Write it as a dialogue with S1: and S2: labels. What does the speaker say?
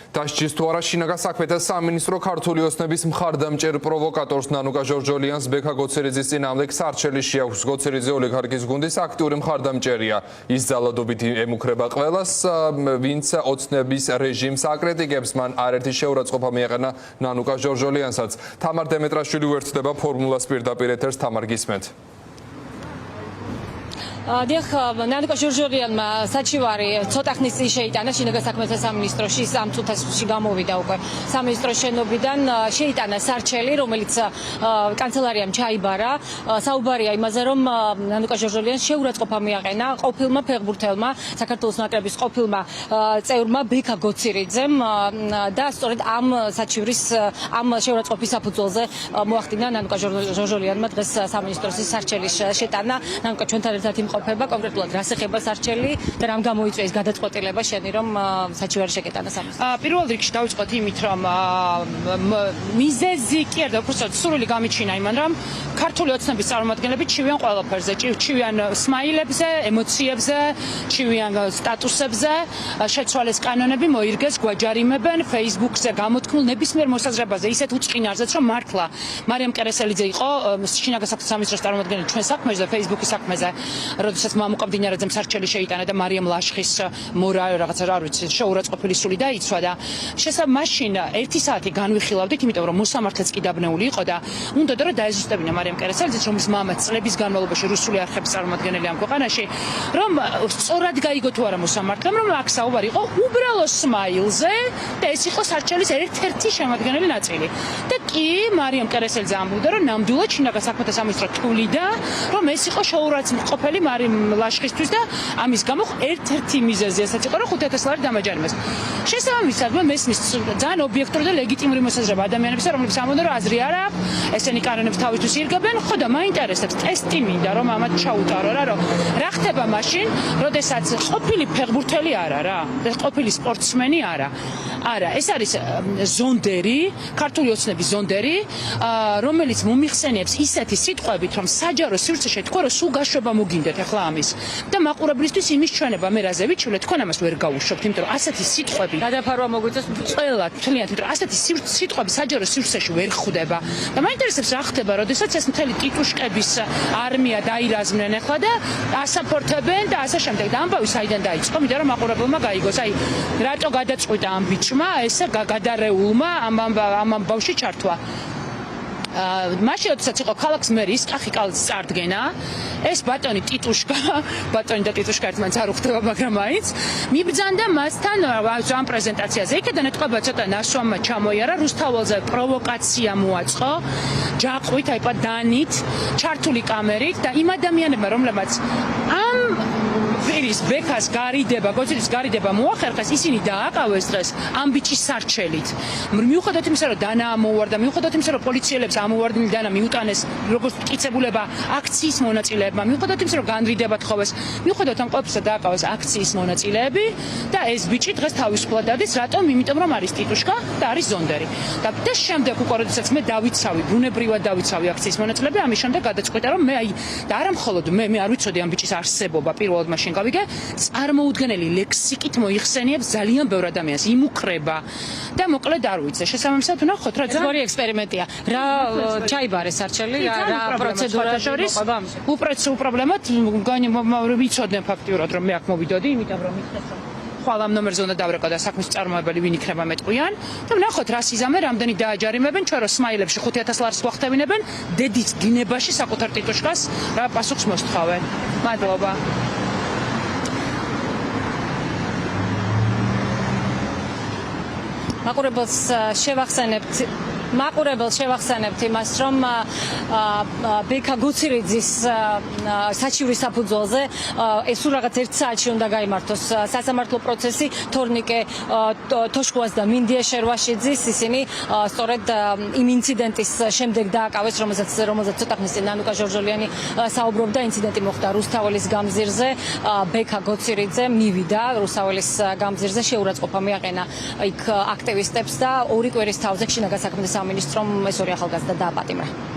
S1: დასჯის თუ არა შინაგან საქმეთა სამინისტრო ქართული ოცნების მხარდამჭერ პროვოკატორს ნანუკა ჟორჟოლიანს ბექა გოცერიძის წინააღმდეგ სარჩელი შეაქვს. გოცერიძე ოლიგარქის გუნდის აქტიური მხარდამჭერია. ის ძალადობით ემუქრება ყველას, ვინც ოცნების რეჟიმს აკრიტიკებს. მან არერთი შეურაცხყოფა მიაყენა ნანუკა ჟორჟოლიანსაც. თამარ დემეტრაშვილი უერთდება ფორმულას პირდაპირ ეთერს. თამარ, გისმენთ.
S2: დიახ, ნანუკა ჟორჟოლიანმა საჩივარი ცოტა ხნის წინ შეიტანა შინაგან საქმეთა სამინისტროში, ამ წუთებში გამოვიდა უკვე სამინისტრო შენობიდან, შეიტანა სარჩელი, რომელიც კანცელარიამ ჩაიბარა. საუბარია იმაზე, რომ ნანუკა ჟორჟოლიანს შეურაცხყოფა მიაყენა ყოფილმა ფეხბურთელმა, საქართველოს ნაკრების ყოფილმა წევრმა ბექა გოცირიძემ და სწორედ ამ საჩივრის ამ შეურაცხყოფის საფუძველზე მოახდინა ნანუკა ჟორჟოლიანმა დღეს სამინისტროს სარჩელის შეტანა. ნანუკა ჩვენთან ერთად იმყოფება, კონკრეტულად რას ეხება სარჩელი და რამ გამოიწვია ეს გადაწყვეტილება შენი, რომ საჩივარი შეკეტანა სამინისტროში?
S3: პირველ რიგში დავიწყოთ იმით, რომ მიზეზი კი არა, უბრალოდ სურვილი გამიჩინა იმან, რომ ქართული ოცნების წარმომადგენლები ჩივიან ყველაფერზე, ჩივიან სმაილებზე, ემოციებზე, ჩივიან სტატუსებზე, შეცვალეს კანონები, მოირგეს, გვაჯარიმებენ, Facebook-ზე გამოთქმულ ნებისმიერ მოსაზრებაზე, ისეთ უწყინარზეც, რომ მართლა მარიამ კერესელიძე იყო შინაგან საქმეთა სამინისტროს წარმომადგენელი ჩვენ საქმეზე, Facebook-ის საქმეზე, როდესაც მამუკა მდინარეძემ სარჩელი შეიტანა და მარიამ ლაშხის მორა რაღაცა არ ვიცი შეურაცხყოფილი სული დაიცვა და შესაბამისად მაშინ 1 საათი განვიხილავდით, იმიტომ რომ მოსამართლეც კი დაბნეული იყო და უნდოდა რომ დაეზუსტებინა მარიამ კერესელიძეც, რომლის მამაც წლების განმავლობაში რუსული არხების წარმომადგენელი ამ ქვეყანაში, რომ სწორად გაიგო თუ არა მოსამართლემ, რომ აქ საუბარი იყო უბრალო სმაილზე და ეს იყო სარჩელის ერთ-ერთი შემადგენელი ნაწილი. და კი მარიამ კერესელიძე ამბობდა, რომ ნამდვილად შინაგან საქმეთა სამინისტრო თვლიდა, რომ ეს იყო შეურაცხყოფელი მარიამ ლაშხისთვის და ამის გამო ერთ-ერთი მიზეზი ესაც იყო, რომ 5,000 ლარი დამაჯერებდეს. შესაბამისად, მესმის ძალიან ობიექტური და ლეგიტიმური მოსაზრება ადამიანებისა, რომლებიც ამბობენ, რომ აზრი არ აქვს, ესენი კანონებს თავისთვის ირგებენ, ხო და მაინტერესებს ტესტი მინდა, რომ ამათ ჩაუტარო რა, რომ რა ხდება მაშინ, როდესაც ყოფილი ფეხბურთელი არა რა, და ყოფილი სპორტსმენი არა. არა, ეს არის ზონდერი, ქართული ოცნების ზონდერი, რომელიც მომიხსენიებს ისეთი სიტყვებით, რომ საჯარო სივრცეში თქვა, რომ სულ გაშვება მოგინდეთ ახლა ამის. და მაყურებლისთვის იმის ჩვენება მე რაზე ვიჩვენე, თქვენ ამას ვერ გაუშვებთ, იმიტომ რომ ასეთი სიტყვები
S2: გადაფარვა მოგვიწევს
S3: ყველა თლიანად, იმიტომ რომ ასეთი სიტყვები საჯარო სივრცეში ვერ ხვდება. და მაინტერესებს რა ხდება, როდესაც ეს მთელი ტიტუშკების არმია დაირაზმნენ ახლა და ასაფორთებენ და ასე შემდეგ. და ამბავი საიდან დაიწყო, მინდა რომ მაყურებელმა გაიგოს, აი რატო გადაწყვიტა ამ ბიჭმა ესე გადარეულმა ამ ამბავში ჩართვა. მაშინ როდესაც იყო ქალაქის მერის კახიკალის წარდგენა, ეს ბატონი ტიტუშკა, ბატონი და ტიტუშკა ერთმანეთს არ უხდება, მაგრამ მაინც მიბრძანდა მასთან ამ პრეზენტაციაზე. იქედან ეთყობა ცოტა ნაშრომმა ჩამოიარა, რუსთაველზე პროვოკაცია მოაწყო, ჯაყვით, აი დანით, ჩართული კამერით და იმ ადამიანებმა, რომლებმაც ამ პირის ბექას გარიდება, გოცირიძის გარიდება მოახერხეს, ისინი დააკავეს დღეს ამ ბიჭის სარჩელით. მიუხედავად იმისა, რომ დანა ამოუვარდა, მიუხედავად იმისა, რომ პოლიციელებს ამოვარდნენ დანა მიუტანეს როგორც მტკიცებულება აქციის მონაწილეებმა, მიუხედავად იმისა, რომ განრიდება თხოვეს, მიუხედავად ამ ყველაფერისა დააკავეს აქციის მონაწილეები და ეს ბიჭი დღეს თავისუფლად დადის, რატომ? იმიტომ რომ არის ტიტუშკა და არის ზონდერი. და შემდეგ უკვე როდესაც მე დავიცავი, ბუნებრივად დავიცავი აქციის მონაწილეები, ამის შემდეგ გადაწყვიტა, რომ მე აი და არა მხოლოდ მე არ ვიცოდი ამ ბიჭის არსებობა, პირველად მაშინ გავიგე, წარმოუდგენელი ლექსიკით მოიხსენიებს ძალიან ბევრ ადამიანს, იმუქრება და მოკლედ არ ვიცი. შესაბამისად ვნახოთ რა
S2: ძვარი ექსპერიმენტია. რა ჩაიბარეს სარჩელი, რა პროცედურა შორის?
S3: უპრობლემოდ ვიცოდნენ ფაქტიურად, რომ მე აქ მოვიდოდი, იმიტომ რომ მიხდეს რომ ხვალ ამ ნომერზე უნდა დავრეკო და საქმის წარმომადგენელი ვინ იქნება მეტყვიან და ვნახოთ რა სიზამე, რამდენი დააჯარიმებენ, ჩვენ რო სმაილებში 5,000 ლარს გვახტევინებენ, დედის გინებაში საკუთარ ტიტუშკას რა პასუხს მოსთხოვენ. მადლობა. მაყურებელს შევახსენებთ იმას, რომ ბექა გოცირიძის საჩივრის საფუძველზე ეს სულ რაღაც 1 საათში უნდა გაიმართოს სასამართლო პროცესი. თორნიკე თოშკუას და მინდია შერვაშიძის, ისინი სწორედ იმ ინციდენტის შემდეგ დააკავეს, რომელზეც ცოტა ხნის წინ ნანუკა ჟორჟოლიანი საუბრობდა. ინციდენტი მოხდა რუსთაველის გამზირზე, ბექა გოცირიძე მივიდა რუსთაველის გამზირზე, შეურაცხყოფა მიაყენა იქ აქტივისტებს და 2 კვირის თავზე შინაგან საქმეთა სამინისტრომ ეს 2 ახალგაზრდა დააპატიმრა.